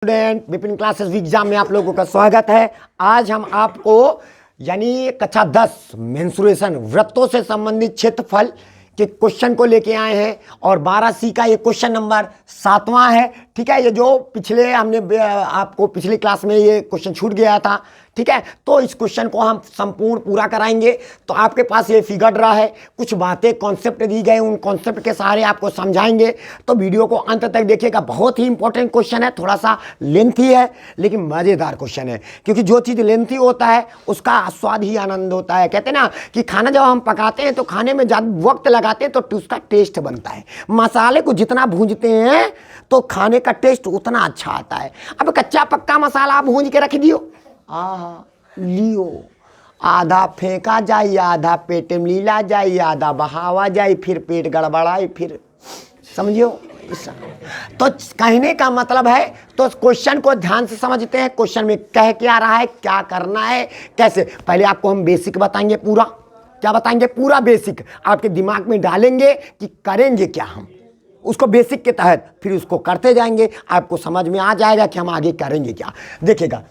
Student Vipin classes exam में आप लोगों का स्वागत है। आज हम आपको यानी कक्षा 10 मेंसुरेशन वृत्तों से संबंधित क्षेत्रफल के क्वेश्चन को लेके आए हैं और 12C का ये क्वेश्चन नंबर 7वां है। ठीक है, ये जो पिछले हमने आपको पिछली क्लास में ये क्वेश्चन छूट गया था। ठीक है, तो इस क्वेश्चन को हम संपूर्ण पूरा कराएंगे। तो आपके पास ये फिगर रहा है, कुछ बातें कॉन्सेप्ट दी गए, उन कॉन्सेप्ट के सहारे आपको समझाएंगे। तो वीडियो को अंत तक देखिएगा, बहुत ही इंपॉर्टेंट क्वेश्चन है, थोड़ा सा लेंथी है लेकिन मज़ेदार क्वेश्चन है, क्योंकि जो चीज़ लेंथी होता है उसका स्वाद ही आनंद होता है। कहते हैं ना कि खाना जब हम पकाते हैं तो खाने में ज़्यादा वक्त लगाते हैं तो उसका टेस्ट बनता है। मसाले को जितना भूंजते हैं तो खाने का टेस्ट उतना अच्छा आता है। अब कच्चा पक्का मसाला आप भूंज के रख दियो, लियो, आधा फेंका जाए, आधा पेट में लीला जाए, आधा बहावा जाए, फिर पेट गड़बड़ाए, फिर समझियो। तो कहने का मतलब है, तो क्वेश्चन को ध्यान से समझते हैं। क्वेश्चन में कह क्या रहा है, क्या करना है, कैसे। पहले आपको हम बेसिक बताएंगे, पूरा क्या बताएंगे, पूरा बेसिक आपके दिमाग में डालेंगे कि करेंगे क्या हम, उसको बेसिक के तहत फिर उसको करते जाएंगे, आपको समझ में आ जाएगा कि हम आगे करेंगे क्या। देखिएगा,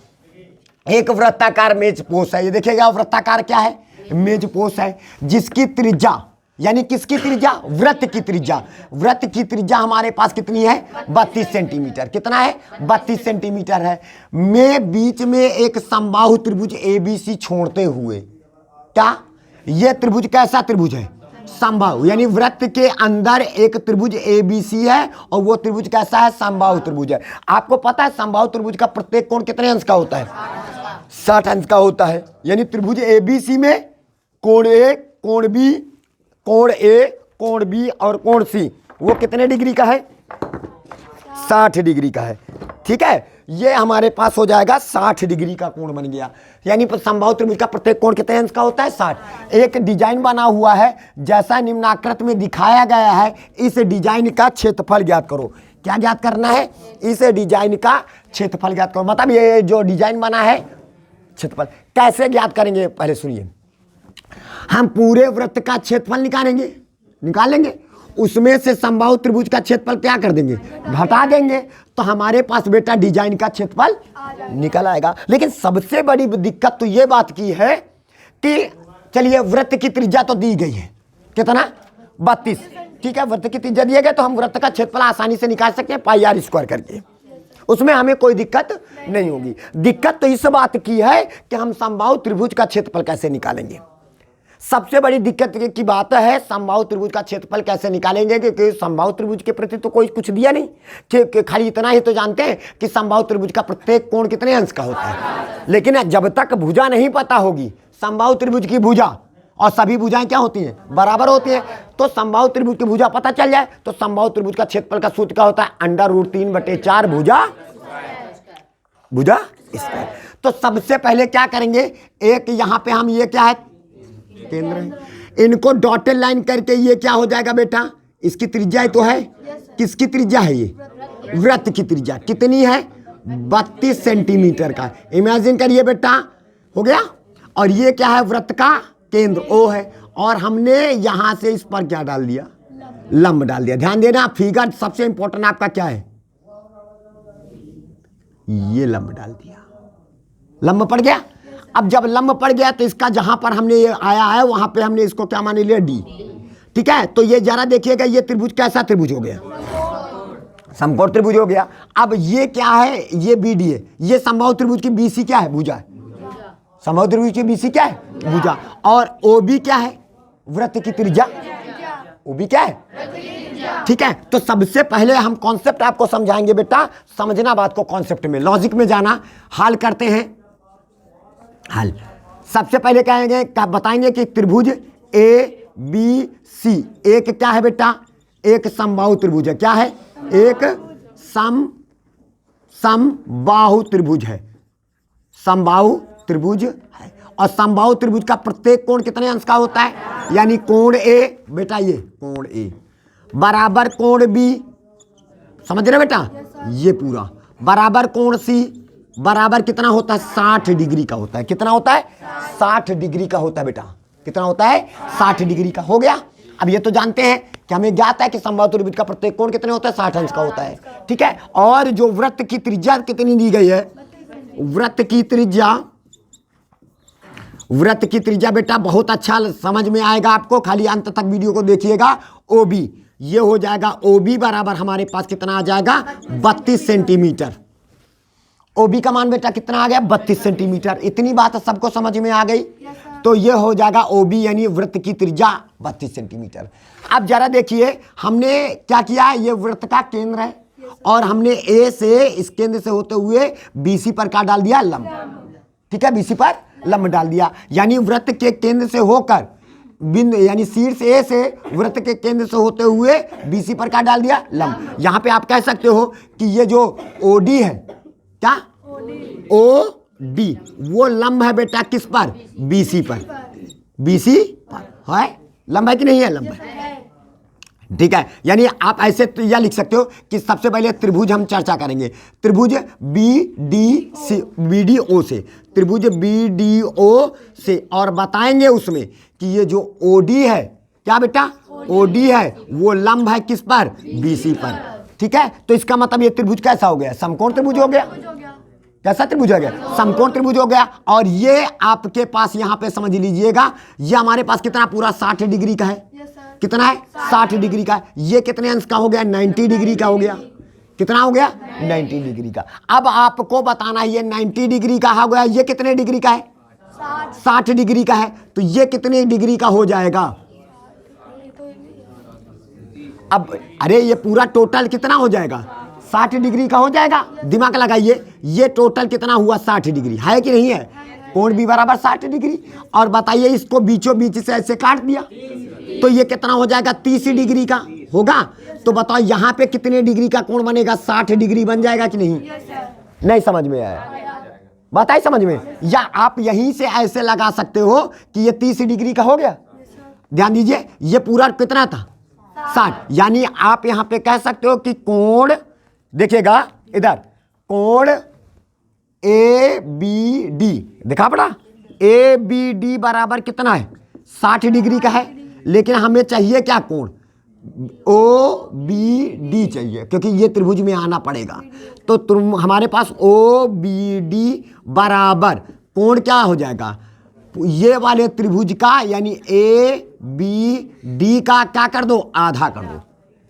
एक वृत्ताकार मेजपोश है, ये देखिएगा वृत्ताकार क्या है, मेजपोश है, जिसकी त्रिज्या यानी किसकी त्रिज्या, वृत्त की त्रिज्या, वृत्त की त्रिज्या हमारे पास कितनी है, 32 सेंटीमीटर। कितना है, 32 सेंटीमीटर है। में बीच में एक समबाहु त्रिभुज ABC छोड़ते हुए, क्या ये त्रिभुज कैसा त्रिभुज है, समबाहु, यानी वृत्त के अंदर एक त्रिभुज ABC है और वो त्रिभुज कैसा है, समबाहु त्रिभुज है। आपको पता है समबाहु त्रिभुज का प्रत्येक कोण कितने अंश का होता है, 60 अंश का होता है। यानी त्रिभुज ABC में कोण A, कोण B, कोण A, कोण B और कोण C वो कितने डिग्री का है, 60 डिग्री का है। ठीक है, ये हमारे पास हो जाएगा 60 डिग्री का कोण बन गया। यानी समबाहु त्रिभुज का प्रत्येक कोण कितने अंश का होता है, 60। एक डिजाइन बना हुआ है जैसा निम्नाकृत में दिखाया गया है। इस डिजाइन का क्षेत्रफल ज्ञात करो। क्या ज्ञात करना है, इस डिजाइन का क्षेत्रफल ज्ञात करो। मतलब ये जो डिजाइन बना है क्षेत्रफल कैसे ज्ञात करेंगे, पहले सुनिए। हम पूरे वृत्त का क्षेत्रफल निकालेंगे, उसमें से समबाहु त्रिभुज का क्षेत्रफल क्या कर देंगे, घटा देंगे, तो हमारे पास बेटा डिजाइन का क्षेत्रफल निकल आएगा। लेकिन सबसे बड़ी दिक्कत तो ये बात की है कि चलिए वृत्त की त्रिज्या तो दी गई है, कितना, 32। ठीक है, वृत्त की त्रिज्या दिए गए तो हम वृत्त का क्षेत्रफल आसानी से निकाल सकते हैं πr² करके, उसमें हमें कोई दिक्कत नहीं होगी। दिक्कत तो इस बात की है कि हम समबाहु त्रिभुज का क्षेत्रफल कैसे निकालेंगे। सबसे बड़ी दिक्कत की बात है समबाहु त्रिभुज का क्षेत्रफल कैसे निकालेंगे, क्योंकि समबाहु त्रिभुज के प्रति तो कोई कुछ दिया नहीं, कि खाली इतना ही तो जानते हैं कि समबाहु त्रिभुज का प्रत्येक कोण कितने अंश का होता है। लेकिन जब तक भुजा नहीं पता होगी, समबाहु त्रिभुज की भुजा और सभी भुजाएं क्या होती हैं, बराबर होती हैं, तो समबाहु त्रिभुज की भुजा पता चल जाए तो समबाहु त्रिभुज का क्षेत्रफल का सूत्र क्या होता है, √3/4 भुजा स्क्वायर। तो सबसे पहले क्या करेंगे, एक यहाँ पे हम ये क्या है, केंद्र है, इनको डॉटेड लाइन करके ये क्या हो जाएगा बेटा, इसकी त्रिज्या तो है, किसकी त्रिज्या है, ये वृत्त की त्रिज्या कितनी है, 32 सेंटीमीटर का। इमेजिन करिए बेटा, हो गया। और ये क्या है, वृत्त का केंद्र O है, और हमने यहां से इस पर क्या डाल दिया, लंब डाल दिया। ध्यान देना, फिगर सबसे इंपॉर्टेंट आपका क्या है, ये लंब डाल दिया, लंब पड़ गया। अब जब लंब पड़ गया तो इसका जहां पर हमने ये आया है वहां पे हमने इसको क्या मान लिया, D। ठीक है, तो ये जरा देखिएगा, ये त्रिभुज कैसा त्रिभुज हो गया, समकोण त्रिभुज हो गया। अब ये क्या है, ये BD है, ये समबाहु त्रिभुज की BC क्या है, भुजा है, समबाहु त्रिभुज की BC क्या है, भुजा। और OB क्या है, वृत्त की त्रिज्या, OB क्या है। ठीक है, तो सबसे पहले हम कॉन्सेप्ट आपको समझाएंगे बेटा, समझना बात को, कॉन्सेप्ट में लॉजिक में जाना। हल करते हैं, हल सबसे पहले कहेंगे, बताएंगे कि त्रिभुज ABC एक क्या है बेटा, एक समबाहु त्रिभुज है। क्या है, एक समबाहु त्रिभुज है, समबाहु त्रिभुज है। और समबाहु त्रिभुज का प्रत्येक कोण कितने अंश का होता है, यानी कोण A बेटा, ये कोण A बराबर कोण B, समझ रहे बेटा, ये पूरा बराबर कोण C बराबर कितना होता है, 60 डिग्री का होता है। कितना होता है, 60 डिग्री का होता है बेटा, कितना होता है, 60 डिग्री का। हो गया। अब ये तो जानते हैं कि हमें ज्ञात है कि समबाहु त्रिभुज का प्रत्येक कोण कितने होता है, 60 अंश का होता है। ठीक है, और जो वृत्त की त्रिज्या कितनी दी गई है, वृत्त की त्रिज्या बेटा बहुत अच्छा समझ में आएगा आपको, खाली अंत तक वीडियो को देखिएगा। ओबी, ये हो जाएगा ओबी बराबर हमारे पास कितना आ जाएगा, 32 सेंटीमीटर। ओबी का मान बेटा कितना आ गया, 32 सेंटीमीटर। इतनी बात सबको समझ में आ गई। तो ये हो जाएगा ओबी यानी वृत्त की त्रिज्या 32 सेंटीमीटर। अब जरा देखिए हमने क्या किया, ये वृत्त का केंद्र है और हमने ए से, इस केंद्र से होते हुए बीसी पर क्या डाल दिया, लंब। ठीक है, बीसी पर लंब डाल दिया, यानी वृत्त के केंद्र से होकर बिंदु यानी शीर्ष ए से वृत्त के केंद्र से होते हुए बीसी पर क्या डाल दिया, लंब। यहां पे आप कह सकते हो कि ये जो ओडी है, क्या ओ डी, वो लंब है बेटा किस पर, बीसी पर, बीसी पर है, लंब है कि नहीं है, लंब है। ठीक है, यानी आप ऐसे तो यह लिख सकते हो कि सबसे पहले त्रिभुज हम चर्चा करेंगे, त्रिभुज बी डी ओ से, त्रिभुज बी डी ओ से, और बताएंगे उसमें कि ये जो ओडी है, क्या बेटा, ओडी है, वो लंब है किस पर, बीसी पर। ठीक है, तो इसका मतलब ये त्रिभुज कैसा हो गया, समकोण त्रिभुज हो गया। कैसा त्रिभुज हो गया, समकोण त्रिभुज हो गया। और ये आपके पास यहाँ पे समझ लीजिएगा, ये हमारे पास कितना, पूरा 60 डिग्री का है। कितना है, 60 डिग्री का। ये कितने अंश का हो गया, 90 डिग्री का हो गया। कितना हो गया, 90 डिग्री का। अब आपको बताना है ये 90 डिग्री का हो गया, ये कितने डिग्री का है, 60 डिग्री का है। तो ये कितने डिग्री का हो जाएगा, अब अरे ये पूरा टोटल कितना हो जाएगा, 60 डिग्री का हो जाएगा। दिमाग लगाइए, ये टोटल कितना हुआ, 60 डिग्री है कि नहीं है, कोण भी बराबर 60 डिग्री। और बताइए इसको बीचों बीच से ऐसे काट दिया तो ये कितना हो जाएगा, 30 डिग्री का होगा। तो बताओ यहाँ पे कितने डिग्री का कोण बनेगा, 60 डिग्री बन जाएगा कि नहीं। नहीं समझ में आया, बताइए समझ में। या आप यहीं से ऐसे लगा सकते हो कि ये 30 डिग्री का हो गया। ध्यान दीजिए, ये पूरा कितना था, 60। यानी आप यहाँ पे कह सकते हो कि कोण, देखिएगा इधर, कोण ए बी डी दिखा पड़ा, ए बी डी बराबर कितना है, 60 डिग्री का है। लेकिन हमें चाहिए क्या, कोण ओ बी डी चाहिए, क्योंकि ये त्रिभुज में आना पड़ेगा। तो तुम हमारे पास ओ बी डी बराबर कोण क्या हो जाएगा, ये वाले त्रिभुज का, यानी ए बी डी का क्या कर दो, आधा कर दो।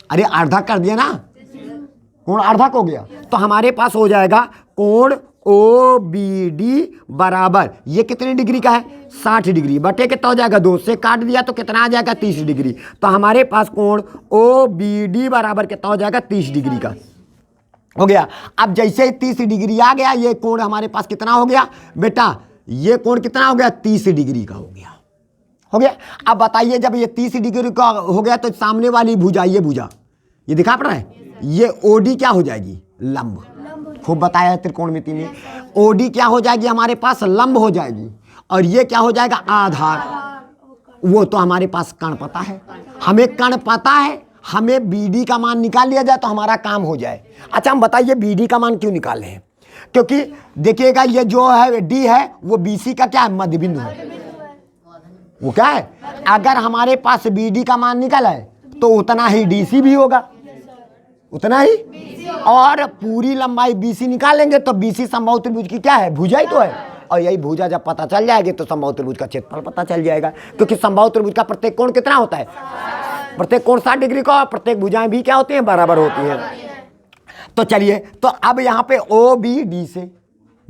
अरे आधा कर दिया ना, कोण आधा हो गया। तो हमारे पास हो जाएगा कोण ओ बी डी बराबर, ये कितने डिग्री का है, 60 डिग्री, बटे कितना हो जाएगा, 2 से काट दिया तो कितना आ जाएगा, 30 डिग्री। तो हमारे पास कोण ओ बी डी बराबर कितना हो जाएगा, 30 डिग्री का हो गया। अब जैसे ही 30 डिग्री आ गया, ये कोण हमारे पास कितना हो गया बेटा, ये कोण कितना हो गया, 30 डिग्री का हो गया, हो गया। अब बताइए जब ये 30 डिग्री का हो गया तो सामने वाली भुजा, ये भुजा, ये दिखा पड़ रहा है, ये ओडी क्या हो जाएगी, लंब। खूब बताया है त्रिकोणमिति में, ओडी क्या हो जाएगी हमारे पास, लंब हो जाएगी। और ये क्या हो जाएगा, आधार। वो तो हमारे पास कण पता है, हमें कण पता है, हमें बीडी का मान निकाल लिया जाए तो हमारा काम हो जाए। अच्छा हम बताइए बीडी का मान क्यों निकाले हैं, क्योंकि देखिएगा ये जो है डी है वो बीसी का क्या है, मध्य बिंदु है। वो क्या है, अगर हमारे पास बीडी का मान निकला है तो उतना ही डीसी भी होगा, उतना ही। और पूरी लंबाई बीसी निकालेंगे तो बीसी समबाहु त्रिभुज की क्या है, भुजा ही तो है। और यही भुजा जब पता चल जाएगी तो समबाहु त्रिभुज का क्षेत्रफल पता चल जाएगा, क्योंकि समबाहु त्रिभुज का प्रत्येक कोण कितना होता है, प्रत्येक कोण 60 डिग्री का, और प्रत्येक भुजाएं भी क्या होती हैं, बराबर होती हैं। तो चलिए, तो अब यहाँ पे ओ बी डी से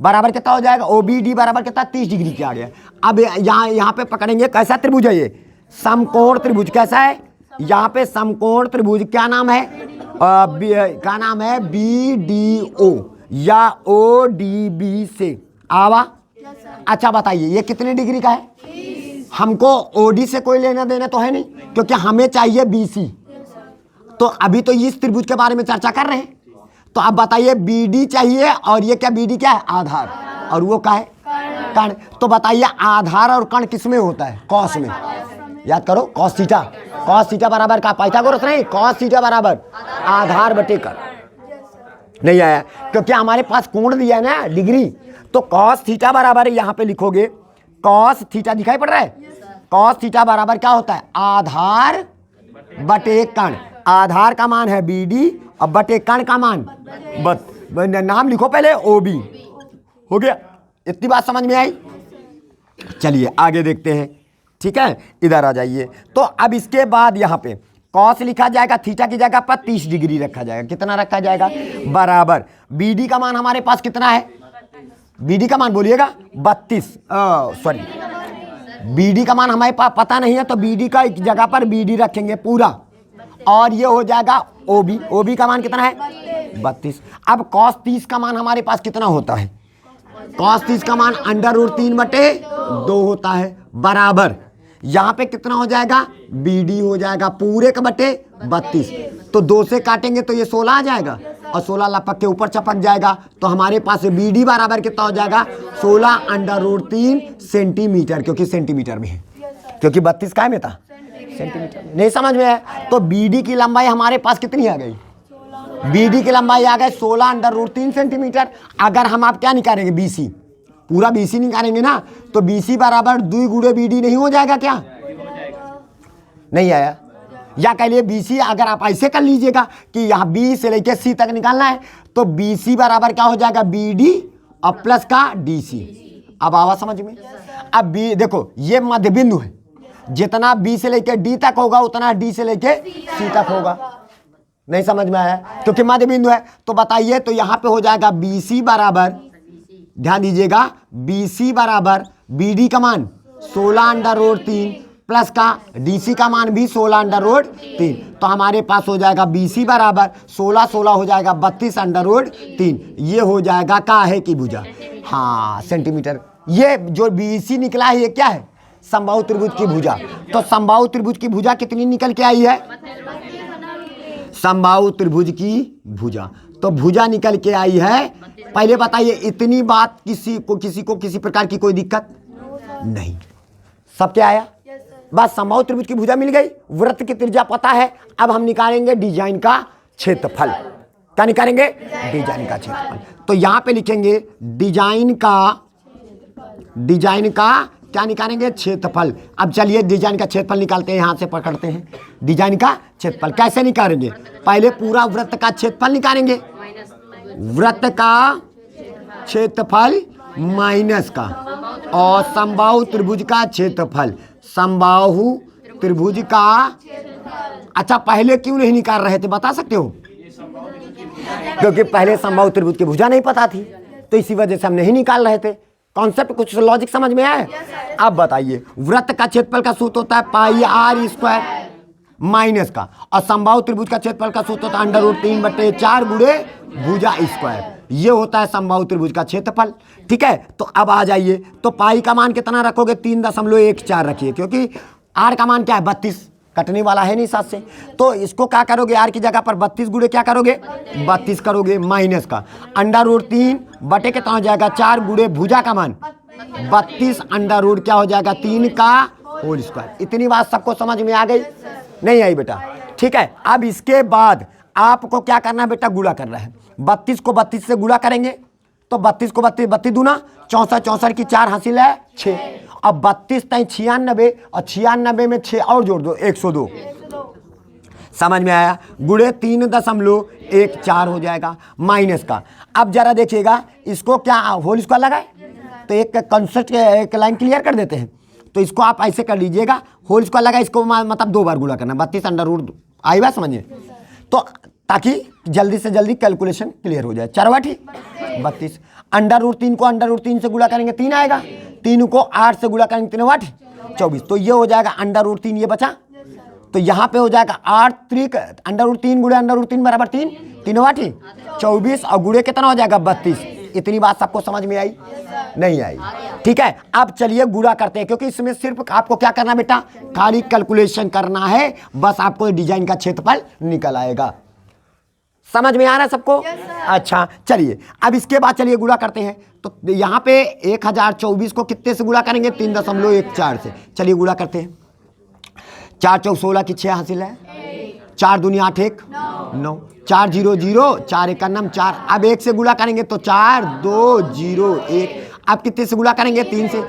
बराबर कितना हो जाएगा, ओ बी डी बराबर कितना, 30 डिग्री क्या आ गया। अब यहाँ पे पकड़ेंगे, कैसा त्रिभुज है ये, समकोण त्रिभुज। कैसा है, यहाँ पे समकोण त्रिभुज, क्या नाम है, क्या नाम है, बी डी ओ या ओ डी बी से आवा। अच्छा बताइए ये कितने डिग्री का है, हमको ओडी से कोई लेना देना तो है नहीं, क्योंकि हमें चाहिए बीसी। तो अभी तो इस त्रिभुज के बारे में चर्चा कर रहे हैं। तो अब बताइए बीडी चाहिए, और ये क्या, बीडी क्या है, आधार, और वो क्या है, कण। तो बताइए आधार और कण किस में होता है, कॉस में। याद करो, कॉस थीटा, कॉस थीटा बराबर का, पाइथागोरस नहीं, कॉस थीटा बराबर आधार बटे कण। नहीं आया, क्योंकि हमारे पास कोण दिया है ना, डिग्री। तो कॉस थीटा बराबर, यहाँ पे लिखोगे कॉस थीटा, दिखाई पड़ रहा है, कॉस थीटा बराबर क्या होता है, आधार बटे कण, आधार का मान है BD और बटे कण का मान नाम लिखो पहले OB। हो गया, इतनी बात समझ में आई। चलिए आगे देखते हैं, ठीक है, इधर आ जाइए। तो अब इसके बाद यहाँ पे कॉस लिखा जाएगा, थीटा की जगह पर 30 डिग्री रखा जाएगा। कितना रखा जाएगा? बराबर BD का मान हमारे पास कितना है? BD का मान बोलिएगा 32, सॉरी BD का मान हमारे पास पता नहीं है, तो BD का एक जगह पर BD रखेंगे पूरा, और ये हो जाएगा OB। OB का मान कितना है? 32। अब cos 30 का मान हमारे पास कितना होता है? cos 30 का मान √3/2 होता है, बराबर यहाँ पे कितना हो जाएगा? BD हो जाएगा पूरे का बटे 32। तो 2 से काटेंगे तो ये 16 आ जाएगा, और 16 लपक के ऊपर चपक जाएगा, तो हमारे पास BD बराबर कितना हो जाएगा? 16√3 सेंटीमीटर, क्योंकि सेंटीमीटर में है, क्योंकि 32 काय में था? सेंटीमीटर में। नहीं समझ में है? तो BD की लंबाई हमारे पास कितनी आ गई? BD की लंबाई आ गई 16√3 सेंटीमीटर। अगर हम आप क्या निकालेंगे? BC, पूरा BC निकालेंगे ना, तो BC बराबर 2 गुणे BD नहीं हो जाएगा क्या? नहीं आया? या कह लिए BC अगर आप ऐसे कर लीजिएगा कि यहाँ B से लेके C तक निकालना है, तो BC बराबर क्या हो जाएगा? BD और प्लस का DC। अब आवा समझ में? अब B देखो, ये मध्य बिंदु है, जितना B से लेके D तक होगा उतना D से लेके C तक होगा। नहीं समझ में आया? क्योंकि मध्य बिंदु है। तो बताइए, तो यहाँ पे हो जाएगा BC बराबर, ध्यान दीजिएगा, BC बराबर BD का मान 16√3 प्लस का DC का मान भी 16√3। तो हमारे पास हो जाएगा BC बराबर 16 हो जाएगा 32√3। ये हो जाएगा काहे की भुजा? हाँ, सेंटीमीटर। ये जो BC निकला है ये क्या है? समबाहु त्रिभुज की भुजा। तो समबाहु त्रिभुज की भुजा कितनी निकल के आई है? समबाहु त्रिभुज की भुजा। तो भुजा निकल के आई है। पहले बताइए, इतनी बात किसी को किसी प्रकार की कोई दिक्कत नहीं? सब क्या आया? बस समबाहु त्रिभुज की भुजा मिल गई, वृत्त की त्रिज्या पता है। अब हम निकालेंगे डिजाइन का क्षेत्रफल। क्या निकालेंगे? डिजाइन का क्षेत्रफल। तो यहां पे लिखेंगे डिजाइन का क्या निकालेंगे? क्षेत्रफल। अब चलिए डिजाइन का क्षेत्रफल निकालते हैं, यहां से पकड़ते हैं। डिजाइन का क्षेत्रफल कैसे निकालेंगे? पहले पूरा वृत्त का क्षेत्रफल निकालेंगे, वृत्त का क्षेत्रफल माइनस का, और समबाहु त्रिभुज का क्षेत्रफल। समबाहु त्रिभुज का, अच्छा पहले क्यों नहीं निकाल रहे थे बता सकते हो? क्योंकि पहले समबाहु त्रिभुज की भुजा नहीं पता थी, तो इसी वजह से हम नहीं निकाल रहे थे। कॉन्सेप्ट कुछ लॉजिक समझ में आया? अब बताइए, वृत्त का क्षेत्रफल का सूत्र होता है πr² माइनस का, और समबाहु त्रिभुज का क्षेत्रफल का सूत्र होता है √3/4 गुणे भुजा स्क्वायर। ये होता है समबाहु त्रिभुज का क्षेत्रफल। ठीक है, तो अब आ जाइए, तो पाई का मान कितना रखोगे? 3.14 रखिए, क्योंकि आर का मान क्या है? 32, कटने वाला है नहीं 7 से। तो इसको क्या करोगे? आर की जगह पर 32 गुणे क्या करोगे? 32 करोगे, माइनस का √3 बटे कितना हो जाएगा? 4 गुणे भुजा का मान 32 √ क्या हो जाएगा? 3 का होल स्क्वायर। इतनी बात सबको समझ में आ गई? नहीं आई बेटा? ठीक है, अब इसके बाद आपको क्या करना है बेटा? गुणा करना है। 32 को 32 से गुणा करेंगे, तो 32 को 32 दूना 64, 64 की 4 हासिल है 6। अब 32 तय 96, और 96 में 6 और जोड़ दो 102। समझ में आया? गुणे 3.14 हो जाएगा, माइनस का। अब जरा देखिएगा, इसको क्या होल स्क्वायर लगाए? तो एक कंसेप्ट, एक लाइन क्लियर कर देते हैं। तो इसको आप ऐसे कर लीजिएगा, होल स्क्वायर लगा, इसको मतलब 2 बार गुणा करना, 32 √ आई बात समझिए, तो ताकि जल्दी से जल्दी कैलकुलेशन क्लियर हो जाए। चरवाठी 32 √3 को √3 से गुणा करेंगे 3 आएगा, 3 को 8 से गुणा करेंगे 3 8 24। तो ये हो जाएगा √3, ये बचा, तो यहाँ पे हो जाएगा 8 3 √3 गुणे √3 बराबर 3, 3 8 24, और गुणे कितना हो जाएगा? 32। इतनी बात सबको समझ में आई? नहीं आई? ठीक है, अब चलिए गुणा करते हैं, क्योंकि इसमें सिर्फ आपको क्या करना बेटा? खाली कैलकुलेशन करना है, बस आपको डिजाइन का क्षेत्रफल निकल आएगा। समझ में आ रहा है सबको? अच्छा चलिए, अब इसके बाद चलिए गुणा करते हैं। तो यहाँ पे 1024 को कितने से गुणा करेंगे? 3.14 से। चलिए गुणा करते हैं। 4 चौक 16 की 6 हासिल है, 4 दूनी 8 1 9, 4 0 0, 4 1 9 4। अब 1 से गुणा करेंगे तो 4 2 0 1। अब कितने से गुणा करेंगे? 3 से।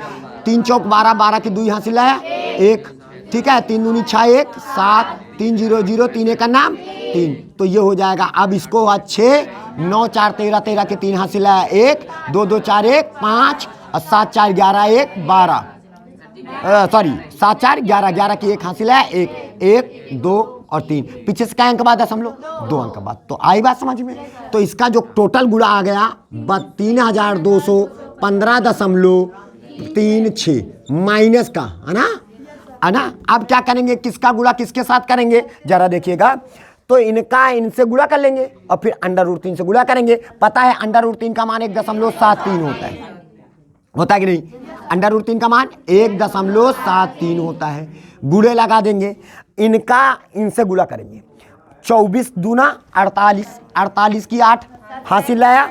3 चौक 12, 12 की 2 हासिल है 1। ठीक है, 3 दूनी 6 1 7 3 0 0 3 1 का नाम 3, तो ये हो जाएगा। अब इसको 6 9 4 13 13 के 3 हासिल है 1 2 2 4 1 5 और 7 4 11 1 12 सॉरी 7 4 11 11 की 1 हासिल है 1 1 2 और 3, पीछे से क्या अंक बाद दशमलव 2 अंक बाद। तो आई बात समझ में। तो इसका जो टोटल गुणा आ गया 3215.36 माइनस का, है ना। अब क्या करेंगे, किसका गुणा किसके साथ करेंगे जरा देखिएगा। तो इनका इनसे गुणा कर लेंगे और फिर √3 से गुणा करेंगे। पता है √3 का मान 1.73 होता है कि नहीं। √3 का मान 1.73 होता है। गुणे लगा देंगे, इनका इनसे गुणा करेंगे। 24 दूना 48, 48 की 8 हासिल आया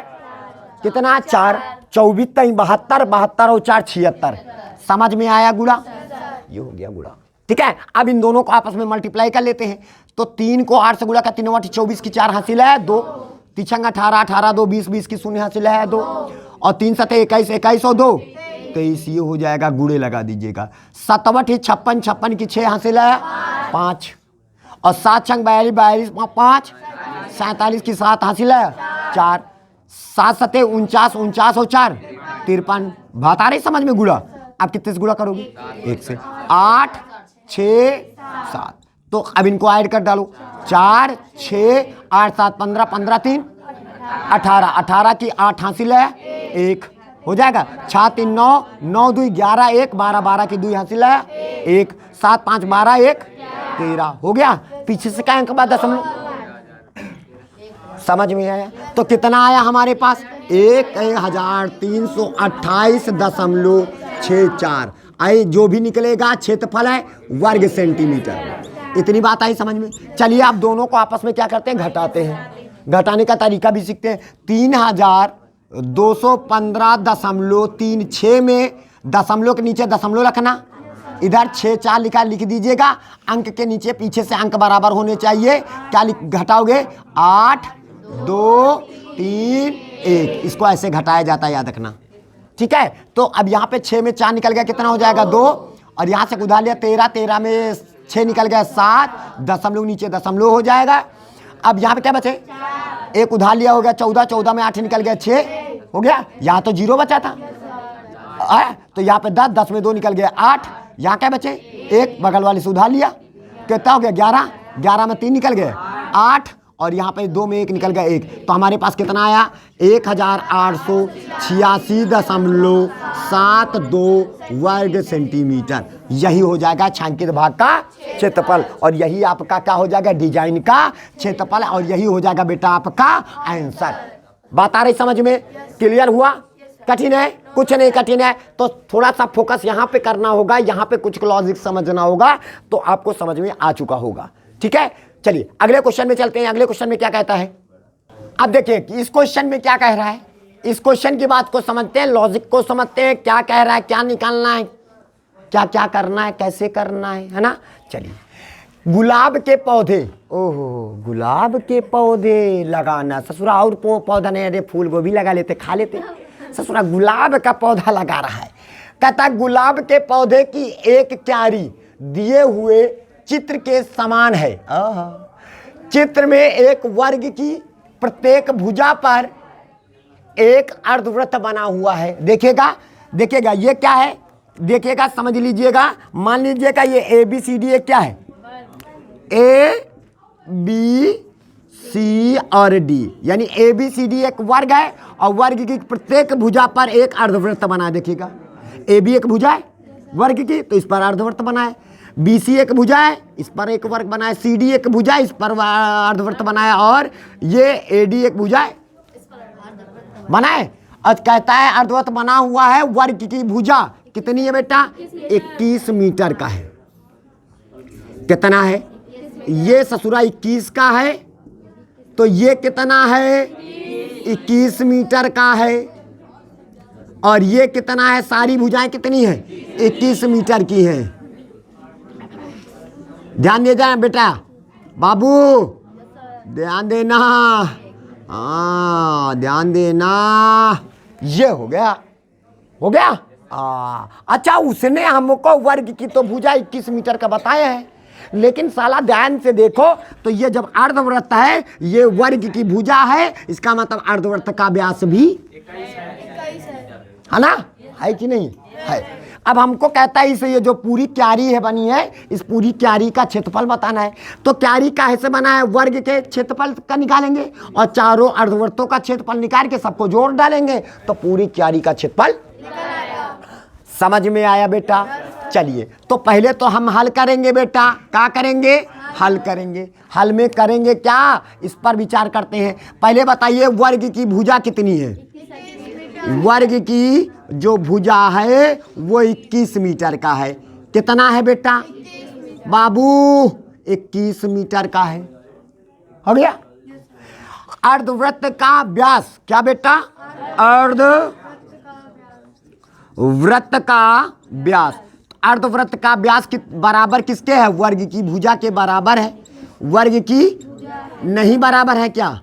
कितना 4, 24 तई 72, 72 और 4 76। समझ में आया गुणा, ये हो गया गुणा। ठीक है, अब इन दोनों को आपस में मल्टीप्लाई कर लेते हैं। तो 3 को 8 से गुणा कर 3 8 24 की 4 हासिल है 2, 3 18 18 2 20 20 की 0 हासिल है 2 और 3 7 21 21 और 2 23, ये हो जाएगा। गुणे लगा दीजिएगा। 7 8 56 56 की 6 हासिल है 5 और 7 6 42 42 5 47 की 7 हासिल है 4, 7 7 49 49 और 4 53। बात आ रही समझ में गुणा। आप कितने से गुणा करोगे 1 से। 8 6 7, तो अब इनको ऐड कर डालो। 4 6 8 7 15 15 3 18 18 की 8 हासिल है 1 हो जाएगा। 6 3 9 9 2 11 1 12 12 की 2 हासिल है 1 7 5 12 1 13 हो गया। पीछे से क्या अंक बाद दशमलव, समझ में आया। तो कितना आया हमारे पास 1328.64। आई जो भी निकलेगा क्षेत्रफल है वर्ग सेंटीमीटर। इतनी बात आई समझ में। चलिए आप दोनों को आपस में क्या करते हैं, घटाते हैं। घटाने का तरीका भी सीखते हैं। 3215.36 में दशमलव के नीचे दशमलव रखना, इधर 6 4 लिख दीजिएगा। अंक के नीचे पीछे से अंक बराबर होने चाहिए। क्या घटाओगे 8 2 3 1, इसको ऐसे घटाया जाता है, याद रखना। ठीक है, तो अब यहाँ पे 6 में 4 निकल गया, कितना हो जाएगा 2 और यहाँ से उधार लिया 13, 13 में 6 निकल गया 7, दशमलव नीचे दशमलव हो जाएगा। अब यहाँ पे क्या बचे, एक उधार लिया हो गया 14, 14 में 8 निकल गया 6 हो गया। यहाँ तो 0 बचा था, तो यहाँ पे 10, 10 में 2 निकल गया 8। यहाँ क्या बचे, एक बगल वाले से उधार लिया, कितना हो गया 11, 11 में 3 निकल गए 8 और यहाँ पे 2 में 1 निकल गया 1। तो हमारे पास कितना आया 1886.72 वर्ग सेंटीमीटर। यही हो जाएगा छायांकित भाग का क्षेत्रफल और यही आपका क्या हो जाएगा डिजाइन का क्षेत्रफल और यही हो जाएगा बेटा आपका आंसर। बात आ रही समझ में, क्लियर हुआ। कठिन है, कुछ नहीं कठिन है। तो थोड़ा सा फोकस यहाँ पे करना होगा, यहाँ पे कुछ लॉजिक समझना होगा, तो आपको समझ में आ चुका होगा। ठीक है, चलिए अगले क्वेश्चन में चलते हैं। अगले क्वेश्चन में क्या कहता है, अब देखिए कि इस क्वेश्चन में क्या कह रहा है। इस क्वेश्चन की बात को समझते हैं, लॉजिक को समझते हैं, क्या कह रहा है, क्या निकालना है, क्या क्या करना है, कैसे करना है ना। चलिए, गुलाब के पौधे, ओहो गुलाब के पौधे लगाना, ससुरा और पौधा नहीं, अरे फूल गोभी लगा लेते, खा लेते, ससुरा गुलाब का पौधा लगा रहा है। कहता गुलाब के पौधे की एक क्यारी दिए हुए चित्र के समान है। चित्र में एक वर्ग की प्रत्येक भुजा पर एक अर्धवृत्त बना हुआ है। देखिएगा देखिएगा ये क्या है, देखिएगा समझ लीजिएगा। मान लीजिएगा ये ABCD एक क्या है, ABC और D, यानी ABCD एक वर्ग है और वर्ग की प्रत्येक भुजा पर एक अर्धवृत्त बना है। देखिएगा AB एक भुजा है वर्ग की, तो इस पर अर्धवृत्त बना है। BC एक भुजा है, इस पर एक वर्ग बना है। CD एक भुजा है, इस पर अर्धवृत्त बना है। और ये AD एक भुजा है, बना है। और कहता है अर्धवृत्त बना हुआ है, वर्ग की भुजा कितनी है बेटा 21 मीटर का है। कितना है ये ससुरा 21 का है, तो ये कितना है 21 मीटर का है। और ये कितना है, सारी भुजाएं कितनी है 21 मीटर की हैं। ध्यान दे जाए बेटा, बाबू ध्यान देना, हाँ ध्यान देना। ये हो गया, हो गया। अच्छा, उसने हमको वर्ग की तो भुजा 21 मीटर का बताया है, लेकिन साला ध्यान से देखो तो ये जब अर्धवृत्त है, ये वर्ग की भुजा है, इसका मतलब अर्धवृत्त का व्यास भी है ना, है कि नहीं है। अब हमको कहता है इसे, ये जो पूरी क्यारी है बनी है, इस पूरी क्यारी का क्षेत्रफल बताना है। तो क्यारी काहे से बना है, वर्ग के क्षेत्रफल का निकालेंगे और चारों अर्धवृत्तों का क्षेत्रफल निकाल के सबको जोड़ डालेंगे तो पूरी क्यारी का क्षेत्रफल। समझ में आया बेटा? चलिए तो पहले तो हम हल करेंगे बेटा। क्या करेंगे? हल करेंगे। हल में करेंगे क्या, इस पर विचार करते हैं। पहले बताइए वर्ग की भुजा कितनी है? वर्ग की जो भुजा है वो 21 मीटर का है। कितना है बेटा? बाबू 21 मीटर का है। हो गया। अर्धवृत्त का व्यास क्या बेटा? अर्धवृत्त का व्यास। अर्धवृत्त का व्यास बराबर किसके है? वर्ग की भुजा के बराबर है। वर्ग की नहीं बराबर है क्या?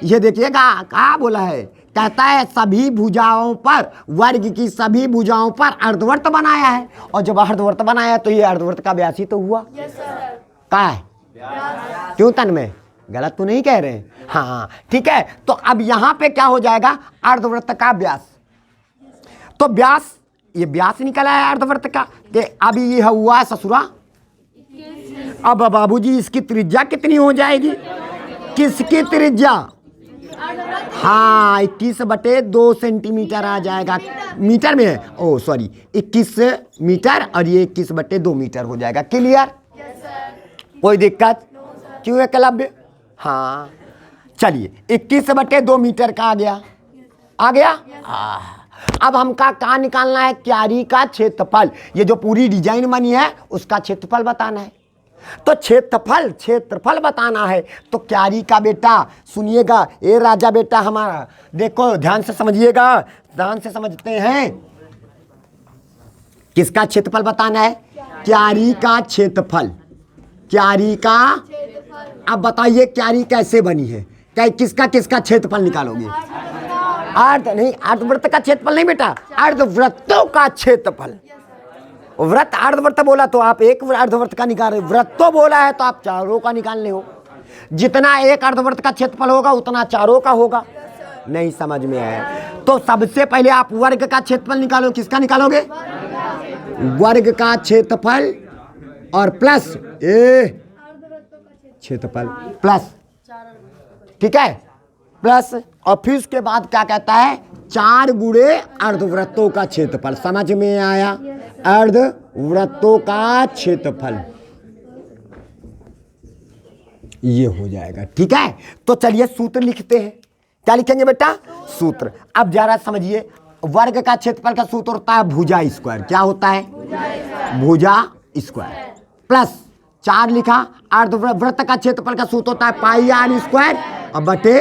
ये देखिएगा क्या बोला है, कहता है सभी भुजाओं पर, वर्ग की सभी भुजाओं पर अर्धवृत्त बनाया है। और जब अर्धवृत्त बनाया तो ये अर्धवृत्त का व्यास ही तो हुआ। क्या है? क्यों तन में गलत तो नहीं कह रहे हैं? हाँ ठीक है। तो अब यहाँ पे क्या हो जाएगा? अर्धवृत्त का व्यास। तो व्यास, ये व्यास निकला है अर्धवृत्त का, कि अभी ये हुआ ससुरा। अब बाबूजी इसकी त्रिज्या कितनी हो जाएगी? किसकी त्रिज्या? हाँ 21/2 सेंटीमीटर आ जाएगा। मीटर में है, ओ सॉरी 21 मीटर, और ये 21/2 मीटर हो जाएगा। क्लियर? कोई दिक्कत? क्यों एकलव्य? हाँ चलिए 21/2 मीटर का आ गया। आ गया। अब हमका कहाँ निकालना है? क्यारी का क्षेत्रफल। ये जो पूरी डिजाइन बनी है उसका क्षेत्रफल बताना है। तो क्षेत्रफल बताना है तो क्यारी का बेटा सुनिएगा, ए राजा बेटा हमारा, देखो ध्यान से समझिएगा, ध्यान से समझते हैं। किसका क्षेत्रफल बताना है? क्यारी का क्षेत्रफल। क्यारी का। अब बताइए क्यारी कैसे बनी है? किसका किसका क्षेत्रफल निकालोगे? अर्धवृत्त का क्षेत्रफल नहीं बेटा, अर्धवृत्तों का क्षेत्रफल। व्रत अर्धवृत्त बोला तो आप एक अर्धवृत्त का निकाल रहे, वृत्तो बोला है तो आप चारों का निकालने हो। जितना एक अर्धवृत्त का क्षेत्रफल होगा उतना चारों का होगा। नहीं समझ में आया? तो सबसे पहले आप वर्ग का क्षेत्रफल निकालो। किसका निकालोगे? वर्ग का क्षेत्रफल और प्लस क्षेत्रफल प्लस, ठीक है, प्लस। और फिर उसके बाद क्या कहता है? 4 गुणे अर्धवृत्तों का क्षेत्रफल। समझ में आया? अर्धवृत्तों का क्षेत्रफल ये हो जाएगा। ठीक है, तो चलिए सूत्र लिखते हैं। क्या लिखेंगे बेटा? सूत्र। अब जरा समझिए, वर्ग का क्षेत्रफल का सूत्र होता है भुजा स्क्वायर। क्या होता है? भुजा स्क्वायर प्लस 4 लिखा। अर्धवृत्त का क्षेत्रफल का सूत्र होता है पाई आर स्क्वायर और बटे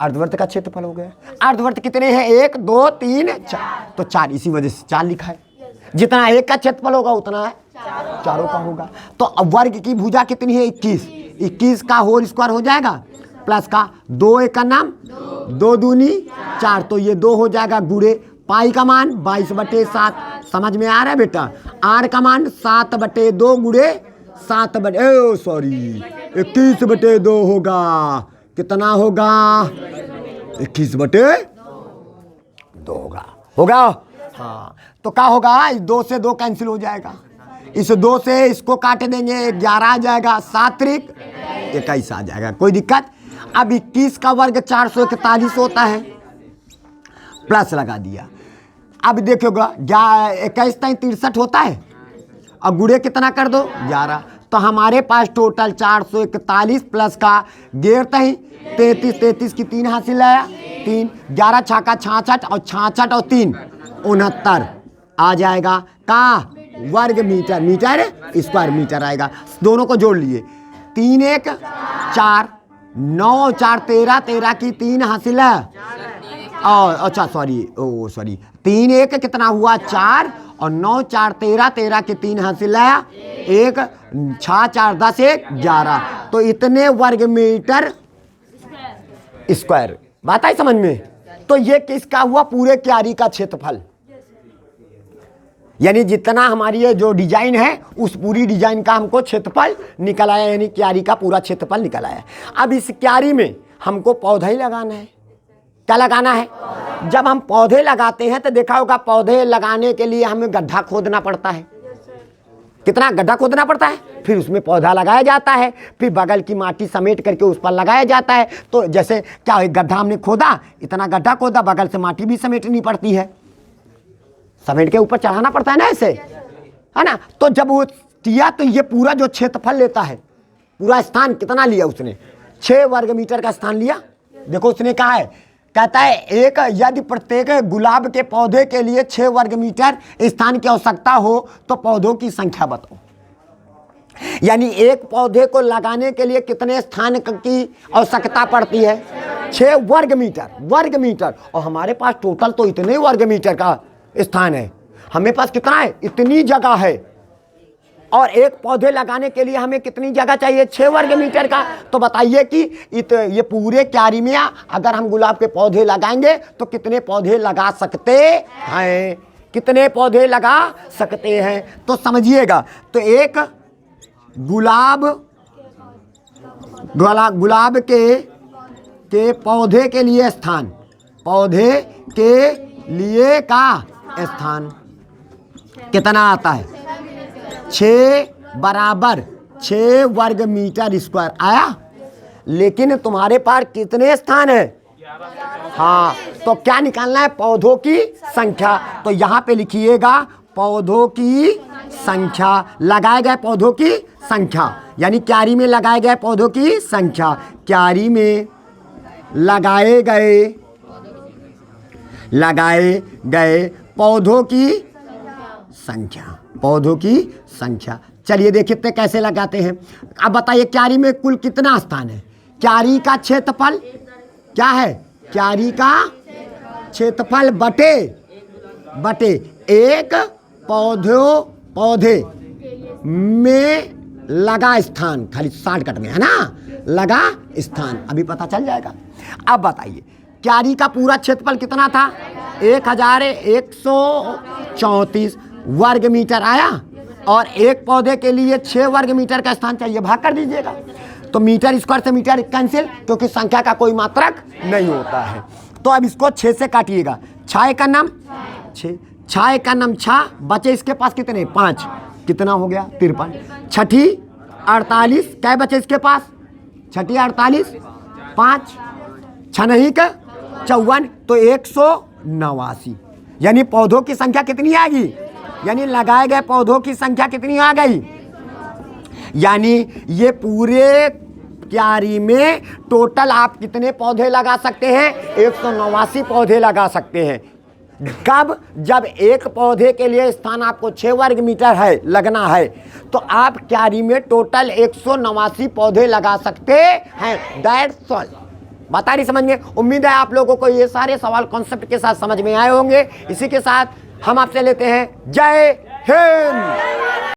अर्धवृत्त का क्षेत्रफल हो गया। अर्धवृत्त कितने हैं? 1 2 3 4, तो 4, इसी वजह से 4 लिखा है। जितना एक का क्षेत्रफल होगा उतना है चारों का होगा। तो अब वर्ग की भुजा कितनी है? 21 का होल स्क्वायर हो जाएगा, प्लस का 2 एक का नाम 2 दूनी 4, तो ये 2 हो जाएगा गुणे पाई का मान 22/7। समझ में आ रहा है बेटा? आर का मान 7/2 गुणे 21/2 होगा। कितना होगा? 21/2 होगा। होगा? हाँ, तो क्या होगा? इस 2 से 2 कैंसिल हो जाएगा। इस 2 से इसको काट देंगे, 11 आ जाएगा, 7 त्रिक 21 आ जाएगा। कोई दिक्कत? अब 21 का वर्ग 441 होता है, प्लस लगा दिया। अब देखोगा 21 तक 63 होता है, अब गुणे कितना कर दो? 11। तो हमारे पास टोटल 441 प्लस का 11 33 की 3 हासिल आया, 3 11 छाका 66 और 66 और 3 69 आ जाएगा। का वर्ग मीटर, मीटर स्क्वायर मीटर आएगा। दोनों को जोड़ लिए, 3 1 4 9 4 13 13 की 3 हासिल है, और अच्छा सॉरी 3 1 कितना हुआ? 4 और 9 4 13 13 की 3 हासिल है 1 6 4 10 1 11, तो इतने वर्ग मीटर स्क्वायर। बात आई समझ में? तो ये किसका हुआ? पूरे क्यारी का क्षेत्रफल। यानी जितना हमारी ये जो डिजाइन है उस पूरी डिजाइन का हमको क्षेत्रफल निकल आया, यानी क्यारी का पूरा क्षेत्रफल निकल आया। अब इस क्यारी में हमको पौधा ही लगाना है। क्या लगाना है? जब हम पौधे लगाते हैं तो देखा होगा पौधे लगाने के लिए हमें गड्ढा खोदना पड़ता है। कितना गड्ढा खोदना पड़ता है, फिर उसमें पौधा लगाया जाता है, फिर बगल की माटी समेट करके उस पर लगाया जाता है। तो जैसे क्या एक गड्ढा हमने खोदा, इतना गड्ढा खोदा, बगल से माटी भी समेटनी पड़ती है, समेट के ऊपर चढ़ाना पड़ता है ना, ऐसे है ना। तो जब वो किया तो ये पूरा जो क्षेत्रफल लेता है, पूरा स्थान कितना लिया उसने? 6 वर्ग मीटर का स्थान लिया। देखो उसने कहा है, कहता है एक यदि प्रत्येक गुलाब के पौधे के लिए 6 वर्ग मीटर स्थान की आवश्यकता हो तो पौधों की संख्या बताओ। यानी एक पौधे को लगाने के लिए कितने स्थान की आवश्यकता पड़ती है? 6 वर्ग मीटर। और हमारे पास टोटल तो इतने वर्ग मीटर का स्थान है, हमें पास कितना है? इतनी जगह है। और एक पौधे लगाने के लिए हमें कितनी जगह चाहिए? 6 वर्ग मीटर का। तो बताइए कि ये पूरे क्यारी में अगर हम गुलाब के पौधे लगाएंगे तो कितने पौधे लगा सकते हैं? कितने पौधे लगा सकते हैं? तो समझिएगा, तो एक गुलाब के पौधे के लिए स्थान, पौधे के लिए का स्थान कितना आता है? 6 बराबर 6 वर्ग मीटर स्क्वायर आया। लेकिन तुम्हारे पास कितने स्थान है? हाँ, तो क्या निकालना है? पौधों की संख्या। तो यहाँ पे लिखिएगा पौधों की संख्या, लगाए गए पौधों की संख्या, यानी क्यारी में लगाए गए पौधों की संख्या। क्यारी में लगाए गए पौधों की संख्या। चलिए देखते कैसे लगाते हैं। अब बताइए क्यारी में कुल कितना स्थान है? क्यारी का क्षेत्रफल क्या है? क्यारी का क्षेत्रफल बटे एक पौधे में लगा स्थान, खाली शॉर्टकट में है ना, लगा स्थान, अभी पता चल जाएगा। अब बताइए क्यारी का पूरा क्षेत्रफल कितना था? 1134 वर्ग मीटर आया, और एक पौधे के लिए 6 वर्ग मीटर का स्थान चाहिए, भाग कर दीजिएगा। तो मीटर स्क्वायर से मीटर कैंसिल, क्योंकि संख्या का कोई मात्रक नहीं होता है। तो अब इसको 6 से काटिएगा। 6 का नाम 6, 6 का नाम 6, बचे इसके पास कितने? 5, कितना हो गया? 53। छठी 48, क्या बचे इसके पास? छठी 48, 5 छनही का 54, तो 189। यानी पौधों की संख्या कितनी आ गई? यानी लगाए गए पौधों की संख्या कितनी आ गई? यानी ये पूरे क्यारी में टोटल आप कितने पौधे लगा सकते हैं? 189 पौधे लगा सकते हैं। कब? जब एक पौधे के लिए स्थान आपको 6 वर्ग मीटर है लगना है, तो आप क्यारी में टोटल 189 पौधे लगा सकते हैं। That's all. बता रही समझ में? उम्मीद है आप लोगों को ये सारे सवाल कॉन्सेप्ट के साथ समझ में आए होंगे। इसी के साथ हम आपसे लेते हैं जय हिंद।